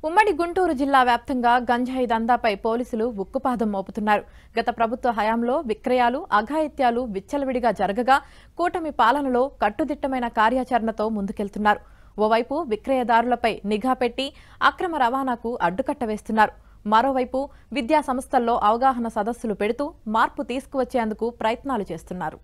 ఉమ్మడి గుంటూరు జిల్లా వ్యాప్తంగా గంజాయి దందాపై పోలీసులు ఉక్కుపాదం మోపుతున్నారు. గత ప్రభుత్వ హయాంలో విక్రయాలు, అఘాయిత్యాలు విచ్చలవిడిగా జరగగా కూటమి పాలనలో కట్టుదిట్టమైన కార్యాచరణతో ముందుకెళ్తున్నారు. ఓవైపు విక్రయదారులపై నిఘా పెట్టి అక్రమ రవాణాకు అడ్డుకట్ట వేస్తున్నారు. మరోవైపు విద్యా సంస్థల్లో అవగాహన సదస్సులు పెడుతూ మార్పు తీసుకువచ్చేందుకు ప్రయత్నాలు చేస్తున్నారు.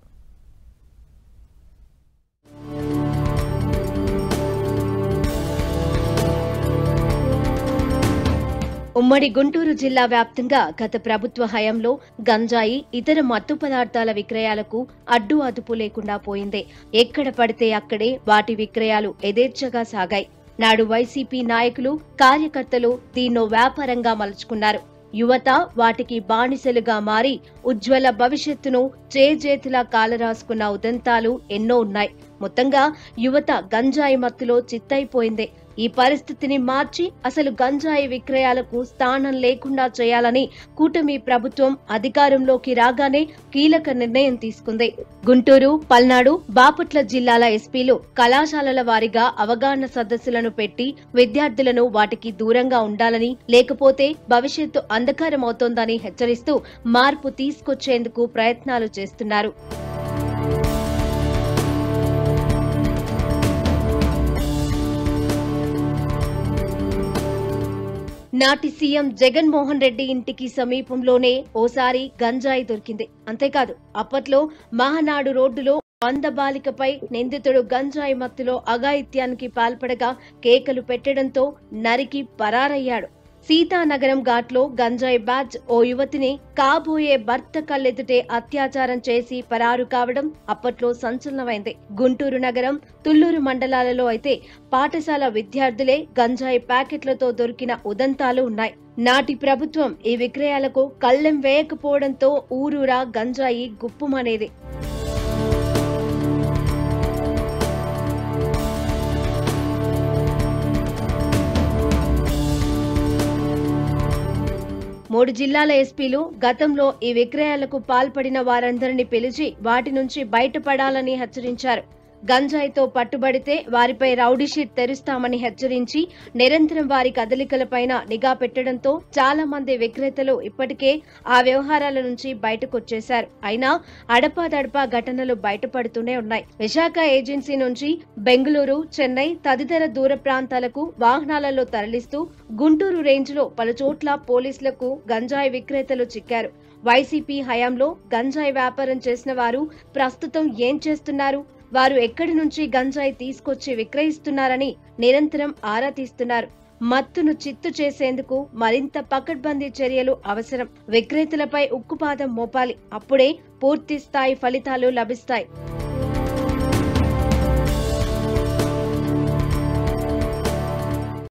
ఉమ్మడి గుంటూరు జిల్లా వ్యాప్తంగా గత ప్రభుత్వ హయాంలో గంజాయి, ఇతర మత్తు పదార్థాల విక్రయాలకు అడ్డు అదుపు లేకుండా పోయింది. ఎక్కడ పడితే అక్కడే వాటి విక్రయాలు యథేచ్ఛగా సాగాయి. నాడు వైసీపీ నాయకులు, కార్యకర్తలు దీన్నో వ్యాపారంగా మలుచుకున్నారు. యువత వాటికి బానిసలుగా మారి ఉజ్వల భవిష్యత్తును చేజేతిలా కాలరాసుకున్న ఉదంతాలు ఎన్నో ఉన్నాయి. మొత్తంగా యువత గంజాయి మత్తులో చిత్తైపోయింది. ఈ పరిస్థితిని మార్చి అసలు గంజాయి విక్రయాలకు స్థానం లేకుండా చేయాలని కూటమి ప్రభుత్వం అధికారంలోకి రాగానే కీలక నిర్ణయం తీసుకుంది. గుంటూరు, పల్నాడు, బాపట్ల జిల్లాల ఎస్పీలు కళాశాలల వారీగా అవగాహన సదస్సులను పెట్టి విద్యార్థులను వాటికి దూరంగా ఉండాలని, లేకపోతే భవిష్యత్తు అంధకారమవుతోందని హెచ్చరిస్తూ మార్పు తీసుకొచ్చేందుకు ప్రయత్నాలు చేస్తున్నారు. నాటి సీఎం జగన్మోహన్ రెడ్డి ఇంటికి సమీపంలోనే ఓసారి గంజాయి దొరికింది. అంతేకాదు అప్పట్లో మహానాడు రోడ్డులో అందబాలికపై నిందితుడు గంజాయి మత్తులో అఘాయిత్యానికి పాల్పడగా కేకలు పెట్టడంతో నరికి పరారయ్యాడు. సీతానగరం ఘాట్లో గంజాయి బ్యాచ్ ఓ యువతిని కాబోయే భర్త కళ్ళెదుటే అత్యాచారం చేసి పరారు కావడం అప్పట్లో సంచలనమైంది. గుంటూరు నగరం, తుళ్లూరు మండలాలలో అయితే పాఠశాల విద్యార్థులే గంజాయి ప్యాకెట్లతో దొరికిన ఉదంతాలు ఉన్నాయి. నాటి ప్రభుత్వం ఈ విక్రయాలకు కళ్ళెం వేయకపోవడంతో ఊరూరా గంజాయి గుప్పుమనేది. మూడు జిల్లాల ఎస్పీలు గతంలో ఈ విక్రయాలకు పాల్పడిన వారందరినీ పిలిచి వాటి నుంచి బయటపడాలని హెచ్చరించారు. గంజాయితో పట్టుబడితే వారిపై రౌడీ షీట్ తెరుస్తామని హెచ్చరించి నిరంతరం వారి కదలికలపైన నిఘా పెట్టడంతో చాలా మంది విక్రేతలు ఇప్పటికే ఆ వ్యవహారాల నుంచి బయటకొచ్చేశారు. అయినా అడపాదడపా ఘటనలు బయటపడుతూనే ఉన్నాయి. విశాఖ ఏజెన్సీ నుంచి బెంగళూరు, చెన్నై తదితర దూర ప్రాంతాలకు వాహనాలలో తరలిస్తూ గుంటూరు రేంజ్ లో పలుచోట్ల పోలీసులకు గంజాయి విక్రేతలు చిక్కారు. వైసీపీ హయాంలో గంజాయి వ్యాపారం చేసిన వారు ప్రస్తుతం ఏం చేస్తున్నారు, వారు ఎక్కడి నుంచి గంజాయి తీసుకొచ్చి విక్రయిస్తున్నారని నిరంతరం ఆరా తీస్తున్నారు. మత్తును చిత్తు చేసేందుకు మరింత పకడ్బందీ చర్యలు అవసరం. విక్రేతలపై ఉక్కుపాదం మోపాలి. అప్పుడే పూర్తి స్థాయి ఫలితాలు లభిస్తాయి.